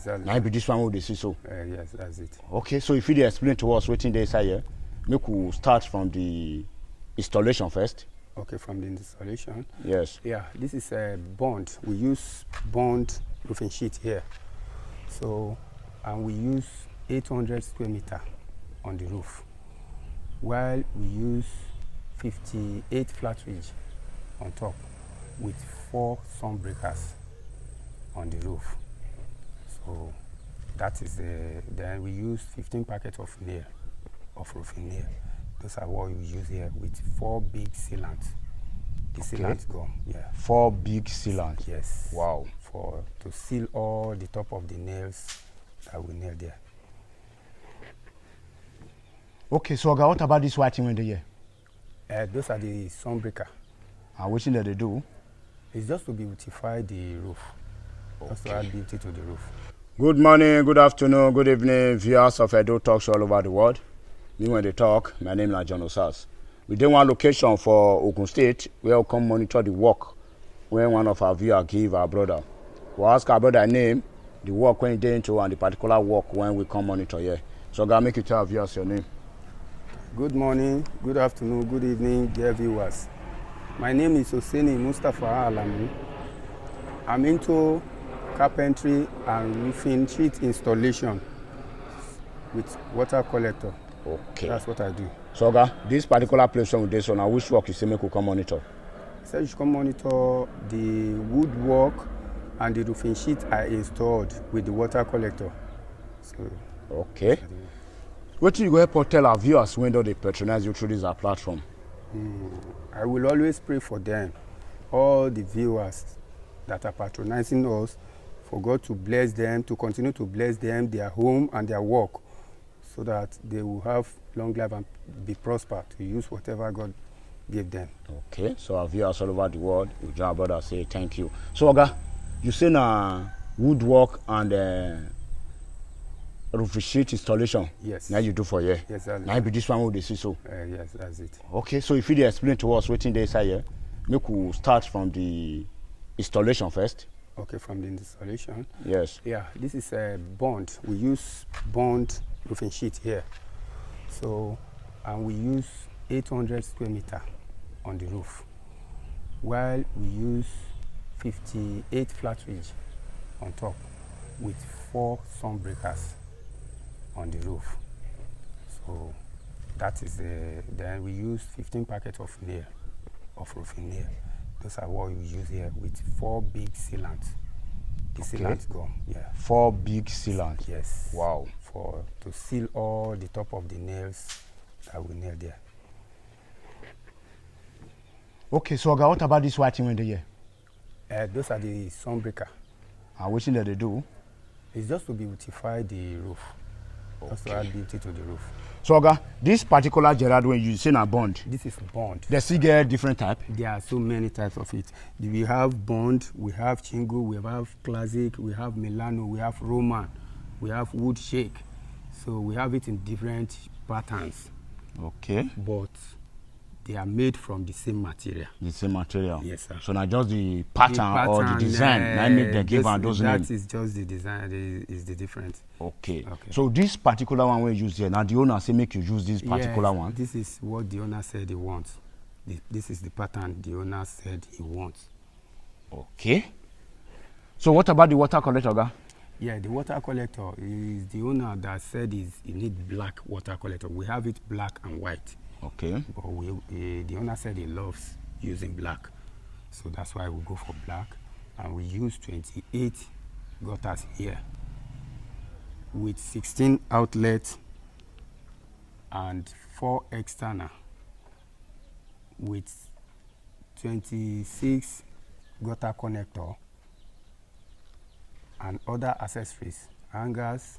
Exactly. Now be this one with the see so. Yes, that's it. Okay, so if you explain to us what in the inside here, make we start from the installation first. Okay, from the installation. Yes. Yeah, this is a bond. We use bond roofing sheet here. So, and we use 800 square meter on the roof, while we use 58 flat ridge on top with 4 sun breakers on the roof. So that is then we use 15 packets of nail, of roofing nail. Those are what we use here with 4 big sealants. The sealants go, yeah. 4 big sealants. Yes. Wow. To seal all the top of the nails that we nail there. Okay, so what about this white thing in the here? Those are the sun breaker. And what thing that they do? It's just to beautify the roof. Just to add beauty to the roof. Good morning, good afternoon, good evening, viewers of Edo Talks all over the world. Me when they talk, my name is John Osas. We did one location for Ogun State where we come monitor the work when one of our viewers give our brother. We ask our brother name, the work when he did into, and the particular work when we come monitor here. So God make you tell our viewers your name. Good morning, good afternoon, good evening, dear viewers. My name is Hosseini Mustafa Alamu. I'm into carpentry and roofing sheet installation with water collector. Okay. That's what I do. So God, this particular place with this one, now which work you say make you come monitor? So you should come monitor the woodwork and the roofing sheet I installed with the water collector. So, okay. What do you go help or tell our viewers when they patronize you through this platform? I will always pray for them, all the viewers that are patronizing us, for God to bless them, to continue to bless them, their home and their work, so that they will have long life and be prosper to use whatever God gave them. Okay, so our viewers all over the world, we join brother say thank you. So Oga, you say na woodwork and roof sheet installation. Yes. Now you do for here. Yes, that's now be this one with the see so. yes, that's it. Okay, so if you explain to us what in the inside here, make we start from the installation first. Okay, from the installation. Yes. Yeah, this is a bond. We use bond roofing sheet here. So, and we use 800 square meter on the roof, while we use 58 flat ridge on top with 4 sun breakers on the roof. So that is then we use 15 packets of nail, of roofing nail. Those are what we use here with 4 big sealants. The sealants go, yeah. 4 big sealants. Yes. Wow. To seal all the top of the nails that we nail there. Okay, so Oga, what about this white thing in the here? Those are the sun breaker. And what thing that they do? It's just to beautify the roof. Just to add beauty to the roof. So Oga, this particular Gerard when you say na bond. This is bond. They still get different type. There are so many types of it. We have bond, we have shingle, we have classic, we have Milano, we have Roman, we have wood shake. So we have it in different patterns. Okay. But they are made from the same material. The same material. Yes, sir. So now just the pattern or the design. I make them give and those names. That is just the design. Is the difference. Okay. So this particular one we use here. Now the owner say make you use this particular one. This is what the owner said he wants. This is the pattern the owner said he wants. Okay. So what about the water collector, guy? Yeah, the water collector is the owner that said he need black water collector. We have it black and white. Okay. But the owner said he loves using black. So that's why we go for black. And we use 28 gutters here with 16 outlets and 4 external with 26 gutter connector and other accessories, hangers.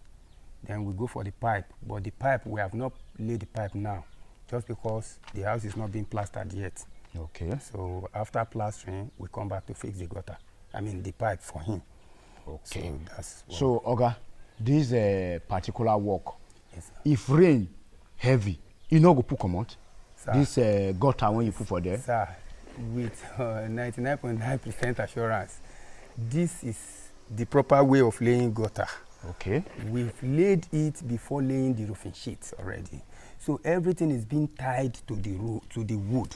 Then we go for the pipe. But the pipe, we have not laid the pipe now, just because the house is not being plastered yet. Okay. So after plastering, we come back to fix the gutter. I mean the pipe for him. Okay. So that's so Oga, this particular work, yes, sir. if rain heavy, you know go put come out. Sir, This gutter when you put for there. Sir, with 99.9% assurance, this is the proper way of laying gutter. Okay. We've laid it before laying the roofing sheet already. So everything is being tied to the wood,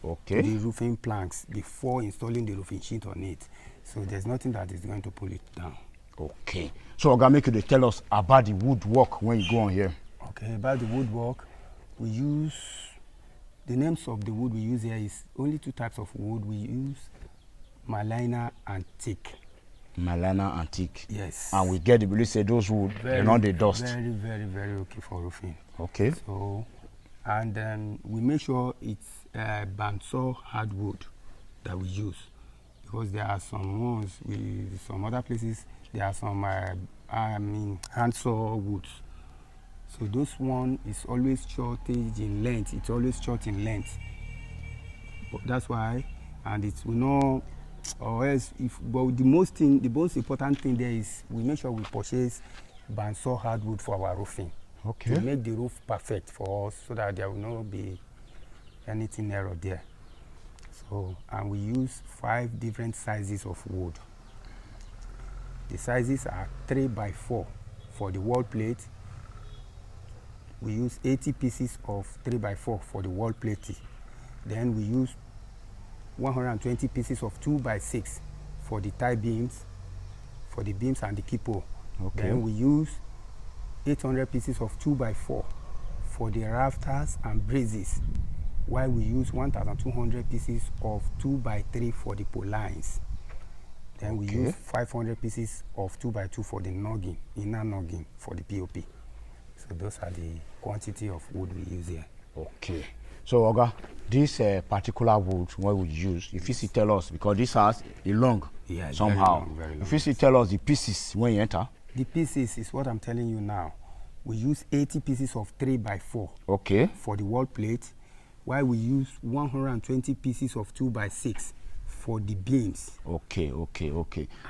Okay. to the roofing planks before installing the roofing sheet on it. So there's nothing that is going to pull it down. Okay. So Oga, make you tell us about the woodwork when you go on here. Okay, about the woodwork, we use, the names of the wood we use here is only 2 types of wood. We use Malina and teak. Malina antique. Yes. And we get the belief say those wood, they're not the dust. Very, very, very okay for roofing. Okay. So, and then we make sure it's bandsaw hardwood that we use, because there are some ones, some other places, there are some, handsaw woods. So this one is always shortage in length. It's always short in length. But that's why, and it's or else but the most important thing there is we make sure we purchase bandsaw hardwood for our roofing. Okay. To make the roof perfect for us, so that there will not be anything error there. So, and we use 5 different sizes of wood. The sizes are 3 by 4 for the wall plate. We use 80 pieces of 3 by 4 for the wall plate. Then we use 120 pieces of 2 by 6 for the tie beams, for the beams and the keypole. Okay. Then we use 800 pieces of 2 by 4 for the rafters and braces, while we use 1,200 pieces of 2 by 3 for the pole lines. Then we use 500 pieces of 2 by 2 for the noggin, inner noggin for the POP. So those are the quantity of wood we use here. Okay. So Oga, this particular wood what we use, if you see tell us, because this has a long, yeah, somehow. Very long. If you see tell us the pieces when you enter. The pieces is what I'm telling you now. We use 80 pieces of 3 by 4 Okay. for the wall plate, while we use 120 pieces of 2 by 6 for the beams. Okay.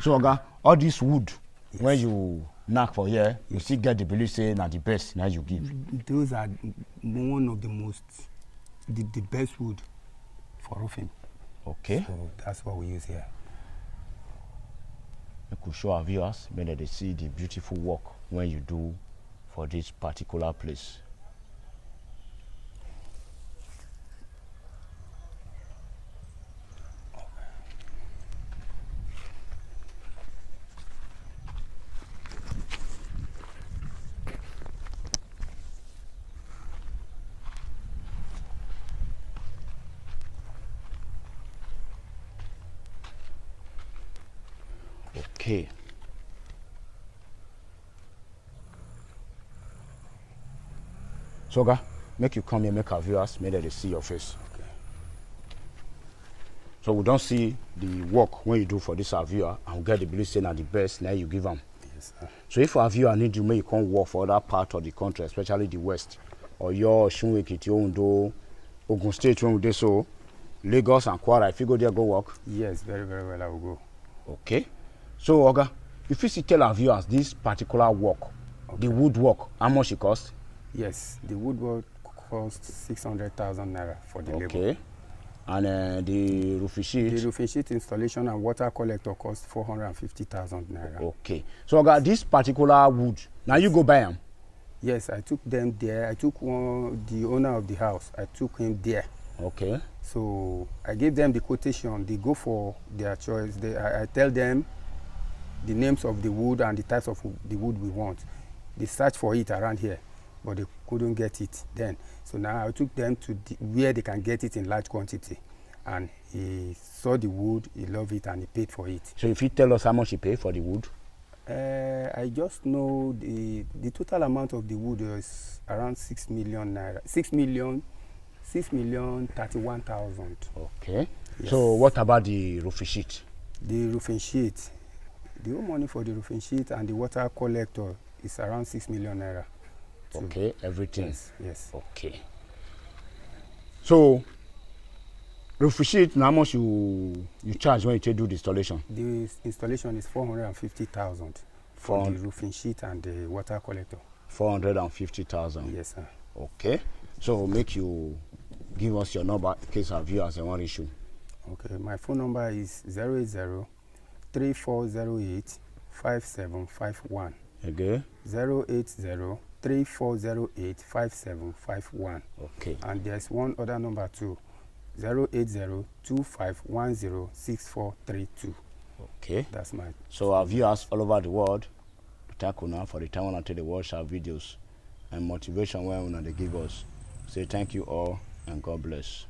So Oga, all this wood, yes, when you knock for here, you still get the belief say now the best now you give. Those are one of the most, the best wood for roofing. Okay. So that's what we use here. You could show our viewers when they see the beautiful work when you do for this particular place. Okay. So, Oga, make you come here, make our viewers, make they see your face. Okay. So we don't see the work when you do for this our viewer, and we get the belief saying are the best, now you give them. Yes, sir. So if our viewer need you, make you come work for other part of the country, especially the west, or your Shingles, Ondo, Ogun State, when we do so, Lagos and Kwara, if you go there, go work. Yes, very, very well, I will go. Okay. So, Oga, if you see tell our viewers this particular work, the woodwork, how much it cost? Yes, the woodwork costs 600,000 naira for the labor. Okay. And the roofing sheet? The roofing sheet installation and water collector costs 450,000 naira. Okay. So, Oga, this particular wood, now you go buy them? Yes, I took them there. I took the owner of the house. I took him there. Okay. So I gave them the quotation. They go for their choice. I tell them the names of the wood and the types of the wood we want. They search for it around here, but they couldn't get it then. So now I took them to where they can get it in large quantity. And he saw the wood, he loved it, and he paid for it. So if you tell us how much he paid for the wood? I just know the total amount of the wood is around 6 million naira. 6,031,000. Okay. Yes. So what about the roofing sheet? The roofing sheet, the whole money for the roofing sheet and the water collector is around 6 million naira. Okay, everything. Yes. Okay. So roofing sheet, how much you charge when you do the installation? The installation is 450,000 for the roofing sheet and the water collector. 450,000. Yes, sir. Okay. So make you give us your number in case our viewers want issue. Okay, my phone number is 080-3408-5751. Again? 080-3408-5751. Okay. And there's one other number too, 080-2510-6432. Okay. That's my. So our viewers all over the world, thank you now for the time when I tell the watch our videos and motivation when they give us. Say thank you all and God bless.